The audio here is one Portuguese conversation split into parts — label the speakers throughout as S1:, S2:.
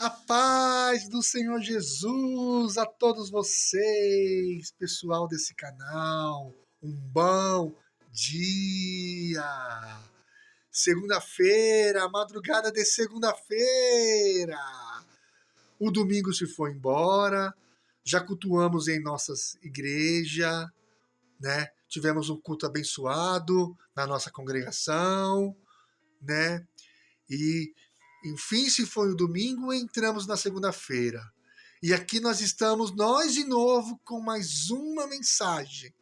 S1: A paz do Senhor Jesus a todos vocês, pessoal desse canal. Um bom dia. Segunda-feira, madrugada de segunda-feira. O domingo se foi embora. Já cultuamos em nossas igrejas, né? Tivemos um culto abençoado na nossa congregação, né? E enfim, se foi o domingo, entramos na segunda-feira. E aqui nós estamos, nós de novo, com mais uma mensagem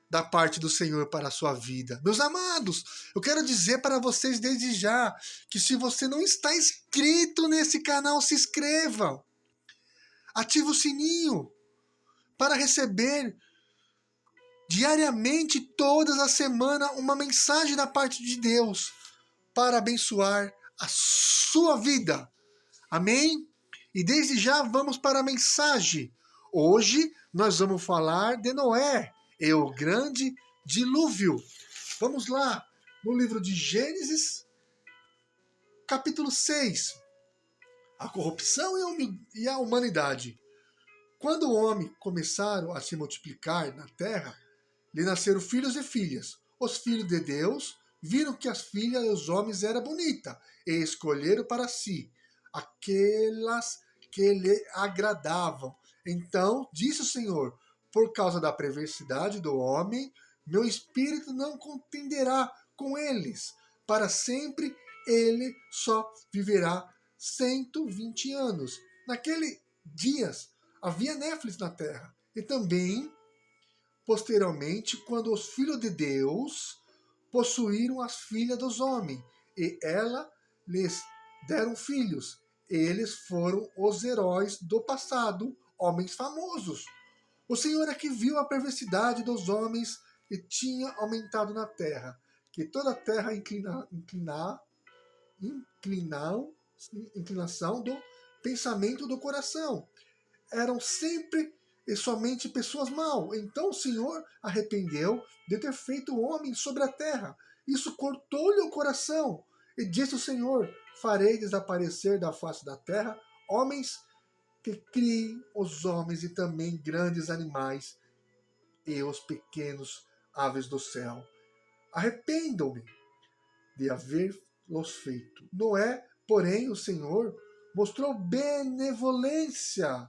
S1: da parte do Senhor para a sua vida. Meus amados, eu quero dizer para vocês desde já que se você não está inscrito nesse canal, se inscreva. Ative o sininho para receber diariamente, todas as semanas, uma mensagem da parte de Deus para abençoar a sua vida. Amém? E desde já vamos para a mensagem. Hoje nós vamos falar de Noé e o grande dilúvio. Vamos lá, no livro de Gênesis, capítulo 6. A corrupção e a humanidade. Quando o homem começaram a se multiplicar na terra, lhe nasceram filhos e filhas. Os filhos de Deus viram que as filhas dos homens eram bonitas e escolheram para si aquelas que lhe agradavam. Então disse o Senhor: por causa da perversidade do homem, meu espírito não contenderá com eles. Para sempre ele só viverá 120 anos. Naqueles dias havia néfilis na terra. E também, posteriormente, quando os filhos de Deus possuíram as filhas dos homens, e ela lhes deram filhos. Eles foram os heróis do passado, homens famosos. O Senhor é que viu a perversidade dos homens e tinha aumentado na terra, que toda a terra inclinação do pensamento do coração. Eram sempre e somente pessoas mal. Então o Senhor arrependeu de ter feito o homem sobre a terra. Isso cortou-lhe o coração. E disse o Senhor: farei desaparecer da face da terra homens que criem os homens e também grandes animais e os pequenos aves do céu. Arrependam-me de haver-los feito. Noé, porém, o Senhor mostrou benevolência.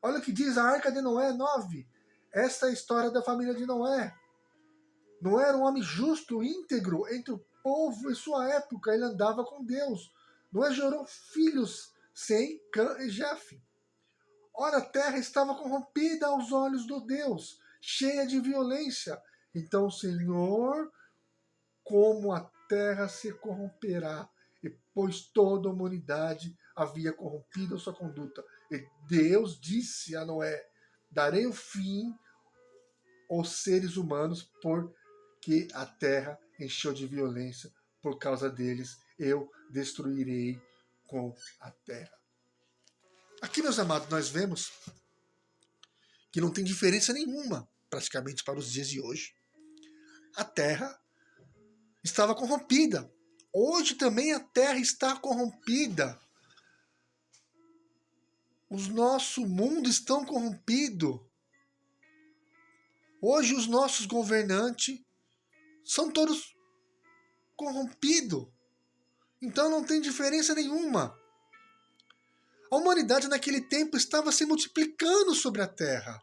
S1: Olha o que diz a Arca de Noé 9. Esta é a história da família de Noé. Noé era um homem justo, íntegro entre o povo em sua época. Ele andava com Deus. Noé gerou filhos, Sem, Cã e Jafé. Ora, a terra estava corrompida aos olhos do Deus, cheia de violência. Então o Senhor, como a terra se corromperá, e pois toda a humanidade havia corrompido a sua conduta. E Deus disse a Noé: darei o fim aos seres humanos, porque a terra encheu de violência. Por causa deles, eu destruirei com a terra. Aqui, meus amados, nós vemos que não tem diferença nenhuma, praticamente, para os dias de hoje. A terra estava corrompida. Hoje também a terra está corrompida. O nosso mundo está corrompido. Hoje os nossos governantes são todos corrompidos. Então não tem diferença nenhuma. A humanidade naquele tempo estava se multiplicando sobre a terra.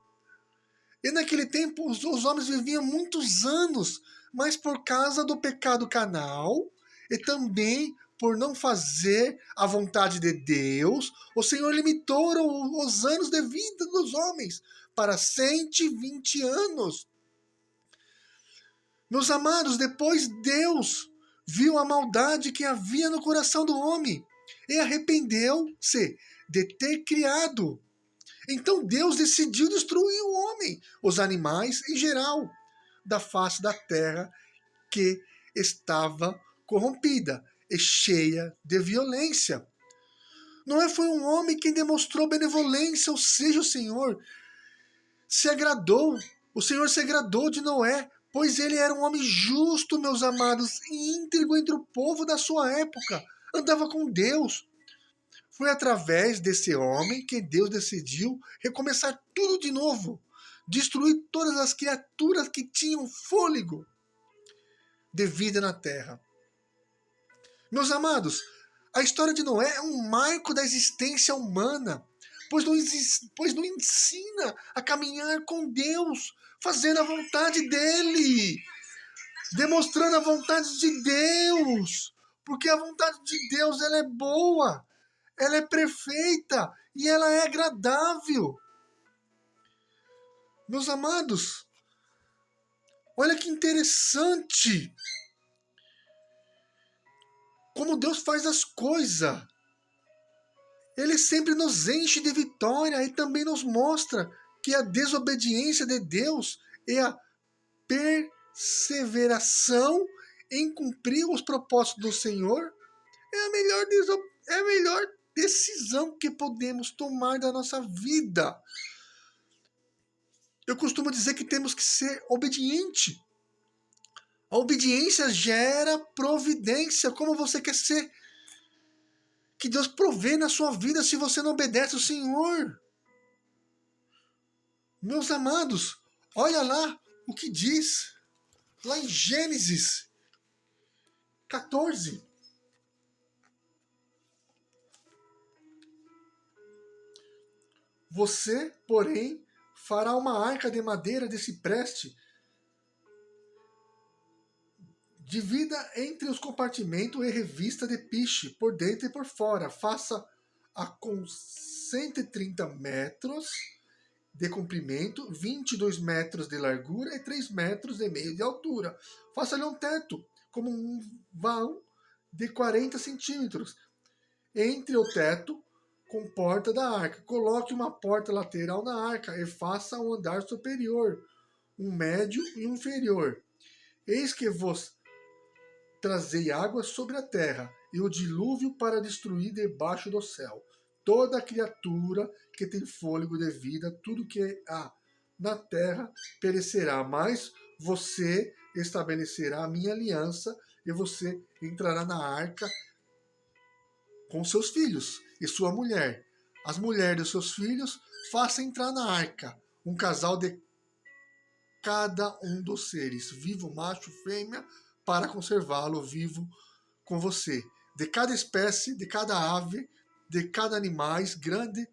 S1: E naquele tempo os homens viviam muitos anos, mas por causa do pecado carnal e também por não fazer a vontade de Deus, o Senhor limitou os anos de vida dos homens para 120 anos. Meus amados, depois Deus viu a maldade que havia no coração do homem e arrependeu-se de ter criado. Então Deus decidiu destruir o homem, os animais em geral, da face da terra que estava corrompida e cheia de violência. Noé foi um homem que demonstrou benevolência, ou seja, o Senhor se agradou de Noé, pois ele era um homem justo, meus amados, íntegro entre o povo da sua época, andava com Deus. Foi através desse homem que Deus decidiu recomeçar tudo de novo, destruir todas as criaturas que tinham fôlego de vida na terra. Meus amados, a história de Noé é um marco da existência humana, pois não ensina a caminhar com Deus, fazendo a vontade dele, demonstrando a vontade de Deus, porque a vontade de Deus ela é boa, ela é perfeita e ela é agradável. Meus amados, olha que interessante como Deus faz as coisas. Ele sempre nos enche de vitória e também nos mostra que a desobediência de Deus e a perseveração em cumprir os propósitos do Senhor é a melhor decisão que podemos tomar da nossa vida. Eu costumo dizer que temos que ser obediente. A obediência gera providência. Como você quer ser que Deus provê na sua vida se você não obedece ao Senhor? Meus amados, olha lá o que diz lá em Gênesis 14. Você, porém, fará uma arca de madeira de cipreste, divida entre os compartimentos e revista de piche, por dentro e por fora. Faça-a com 130 metros de comprimento, 22 metros de largura e 3 metros e meio de altura. Faça-lhe um teto, como um vão de 40 centímetros. Entre o teto com porta da arca. Coloque uma porta lateral na arca e faça um andar superior, um médio e um inferior. Eis que vos trazei água sobre a terra, e o dilúvio para destruir debaixo do céu toda criatura que tem fôlego de vida, tudo que há na terra perecerá, mas você estabelecerá a minha aliança, e você entrará na arca com seus filhos e sua mulher. As mulheres dos seus filhos faça entrar na arca um casal de cada um dos seres, vivo, macho, fêmea, para conservá-lo vivo com você. De cada espécie, de cada ave, de cada animais grande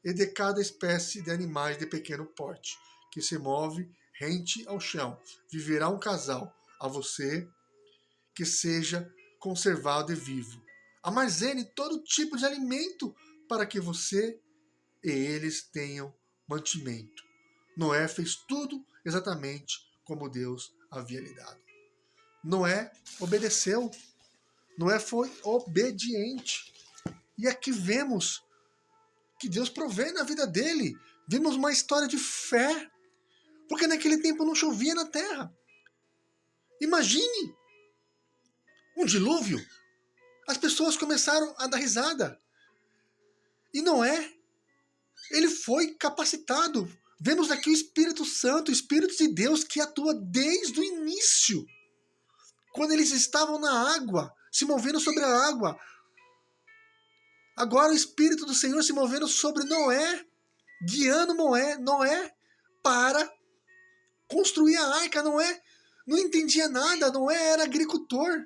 S1: e de cada espécie de animais de pequeno porte, que se move rente ao chão. Viverá um casal a você que seja conservado e vivo. Armazene todo tipo de alimento para que você e eles tenham mantimento. Noé fez tudo exatamente como Deus havia lhe dado. Noé obedeceu. Noé foi obediente. E aqui vemos que Deus provê na vida dele. Vimos uma história de fé. Porque naquele tempo não chovia na terra. Imagine um dilúvio. As pessoas começaram a dar risada. E Noé, ele foi capacitado. Vemos aqui o Espírito Santo, o Espírito de Deus que atua desde o início. Quando eles estavam na água, se movendo sobre a água. Agora o Espírito do Senhor se movendo sobre Noé, guiando Noé para construir a arca. Noé não entendia nada, Noé era agricultor.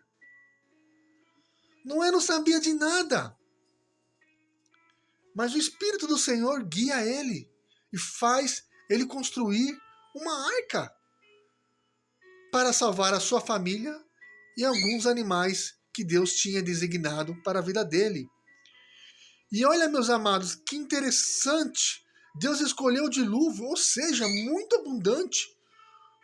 S1: Noé não sabia de nada. Mas o Espírito do Senhor guia ele e faz ele construir uma arca para salvar a sua família e alguns animais que Deus tinha designado para a vida dele. E olha, meus amados, que interessante. Deus escolheu o dilúvio, ou seja, muito abundante,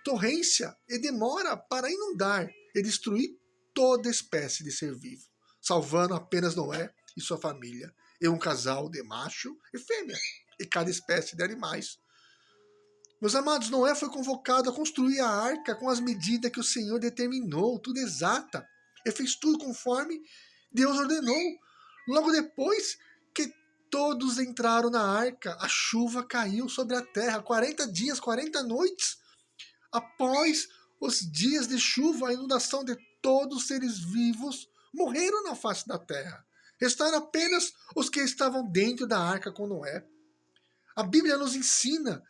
S1: torrência e demora para inundar e destruir toda espécie de ser vivo, salvando apenas Noé e sua família, e um casal de macho e fêmea, e cada espécie de animais. Meus amados, Noé foi convocado a construir a arca com as medidas que o Senhor determinou, tudo exata, e fez tudo conforme Deus ordenou. Logo depois que todos entraram na arca, a chuva caiu sobre a terra, 40 dias, 40 noites. Após os dias de chuva, a inundação de todos os seres vivos morreram na face da terra. Restaram apenas os que estavam dentro da arca com Noé. A Bíblia nos ensina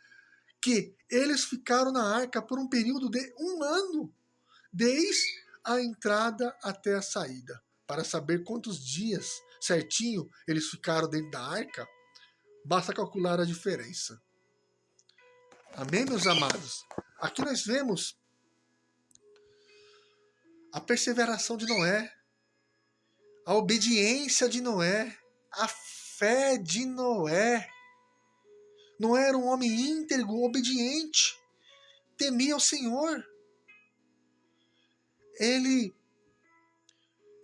S1: que eles ficaram na arca por um período de 1 ano, desde a entrada até a saída. Para saber quantos dias certinho eles ficaram dentro da arca, basta calcular a diferença. Amém, meus amados? Aqui nós vemos a perseveração de Noé, a obediência de Noé, a fé de Noé. Noé era um homem íntegro, obediente, temia o Senhor. Ele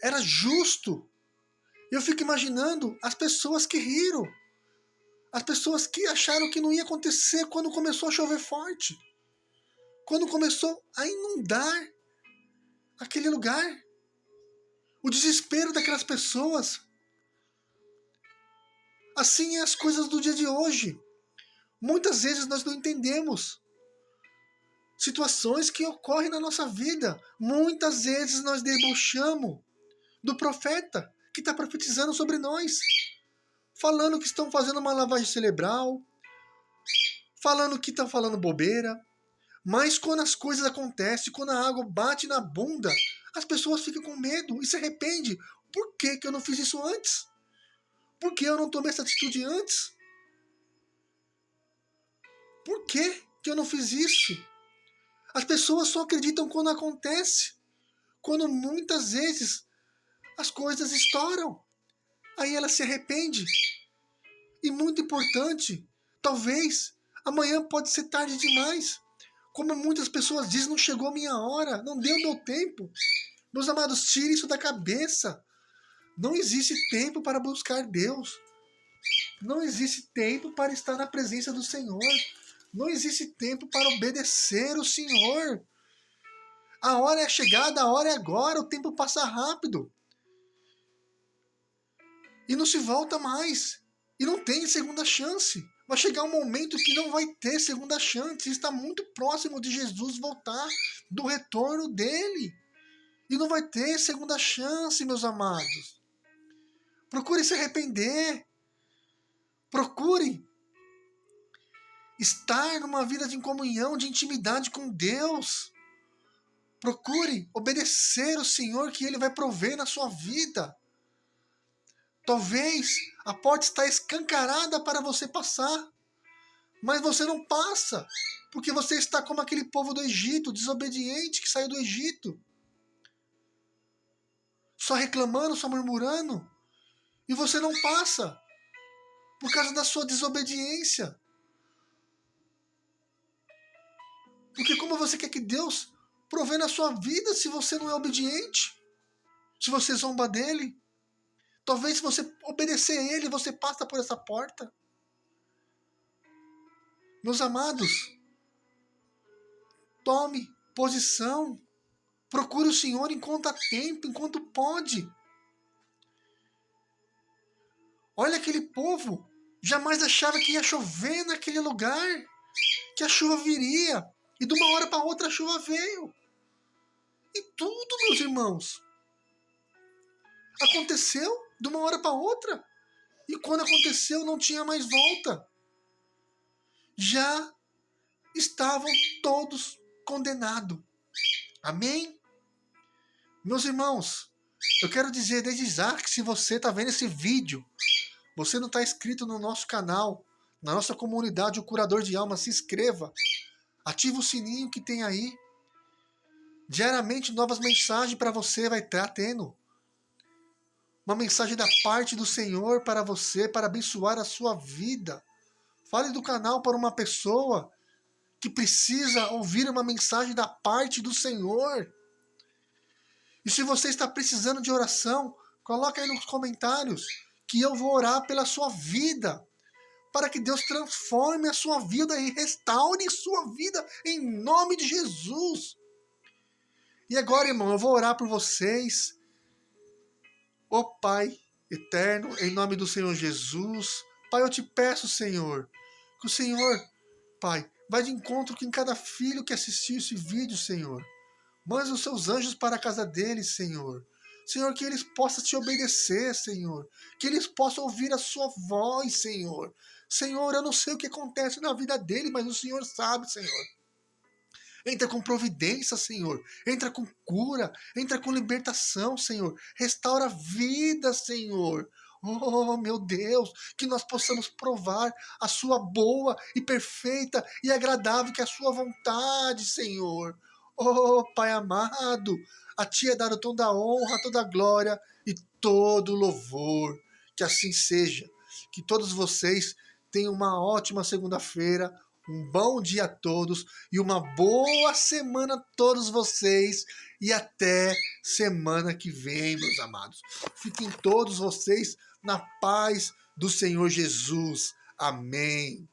S1: era justo. Eu fico imaginando as pessoas que riram, as pessoas que acharam que não ia acontecer quando começou a chover forte, quando começou a inundar aquele lugar. O desespero daquelas pessoas. Assim é as coisas do dia de hoje. Muitas vezes nós não entendemos situações que ocorrem na nossa vida. Muitas vezes nós debochamos do profeta que está profetizando sobre nós, falando que estão fazendo uma lavagem cerebral, falando que estão falando bobeira. Mas quando as coisas acontecem, quando a água bate na bunda, as pessoas ficam com medo e se arrependem. Por que eu não fiz isso antes? Por que eu não tomei essa atitude antes? Por que eu não fiz isso? As pessoas só acreditam quando acontece. Quando muitas vezes as coisas estouram. Aí ela se arrepende. E muito importante, talvez amanhã pode ser tarde demais. Como muitas pessoas dizem, não chegou a minha hora, não deu meu tempo. Meus amados, tire isso da cabeça. Não existe tempo para buscar Deus. Não existe tempo para estar na presença do Senhor. Não existe tempo para obedecer o Senhor. A hora é chegada, a hora é agora, o tempo passa rápido. E não se volta mais. E não tem segunda chance. Vai chegar um momento que não vai ter segunda chance. Está muito próximo de Jesus voltar, do retorno dele. E não vai ter segunda chance, meus amados. Procure se arrepender. Procure estar numa vida de comunhão, de intimidade com Deus. Procure obedecer o Senhor, que Ele vai prover na sua vida. Talvez a porta está escancarada para você passar, mas você não passa, porque você está como aquele povo do Egito, desobediente, que saiu do Egito. Só reclamando, só murmurando, e você não passa, por causa da sua desobediência. Porque como você quer que Deus provê na sua vida se você não é obediente? Se você zomba dele? Talvez se você obedecer a ele, você passa por essa porta. Meus amados, tome posição. Procure o Senhor enquanto há tempo, enquanto pode. Olha aquele povo, jamais achava que ia chover naquele lugar, que a chuva viria, e de uma hora para outra a chuva veio. E tudo, meus irmãos, aconteceu de uma hora para outra. E quando aconteceu, não tinha mais volta. Já estavam todos condenados. Amém? Meus irmãos, eu quero dizer desde já que se você está vendo esse vídeo, você não está inscrito no nosso canal, na nossa comunidade, o Curador de Almas, se inscreva. Ativa o sininho que tem aí. Diariamente novas mensagens para você vai estar tendo. Uma mensagem da parte do Senhor para você, para abençoar a sua vida. Fale do canal para uma pessoa que precisa ouvir uma mensagem da parte do Senhor. E se você está precisando de oração, coloque aí nos comentários que eu vou orar pela sua vida, para que Deus transforme a sua vida e restaure sua vida em nome de Jesus. E agora, irmão, eu vou orar por vocês. Ó Pai eterno, em nome do Senhor Jesus, Pai, eu te peço, Senhor, que o Senhor, Pai, vai de encontro com cada filho que assistiu esse vídeo, Senhor. Manda os seus anjos para a casa deles, Senhor. Senhor, que eles possam te obedecer, Senhor. Que eles possam ouvir a sua voz, Senhor. Senhor, eu não sei o que acontece na vida dele, mas o Senhor sabe, Senhor. Entra com providência, Senhor. Entra com cura. Entra com libertação, Senhor. Restaura a vida, Senhor. Oh, meu Deus, que nós possamos provar a sua boa e perfeita e agradável, que é a sua vontade, Senhor. Oh, Pai amado, a Ti é dado toda a honra, toda a glória e todo o louvor. Que assim seja. Que todos vocês tenham uma ótima segunda-feira, um bom dia a todos e uma boa semana a todos vocês. E até semana que vem, meus amados. Fiquem todos vocês na paz do Senhor Jesus. Amém.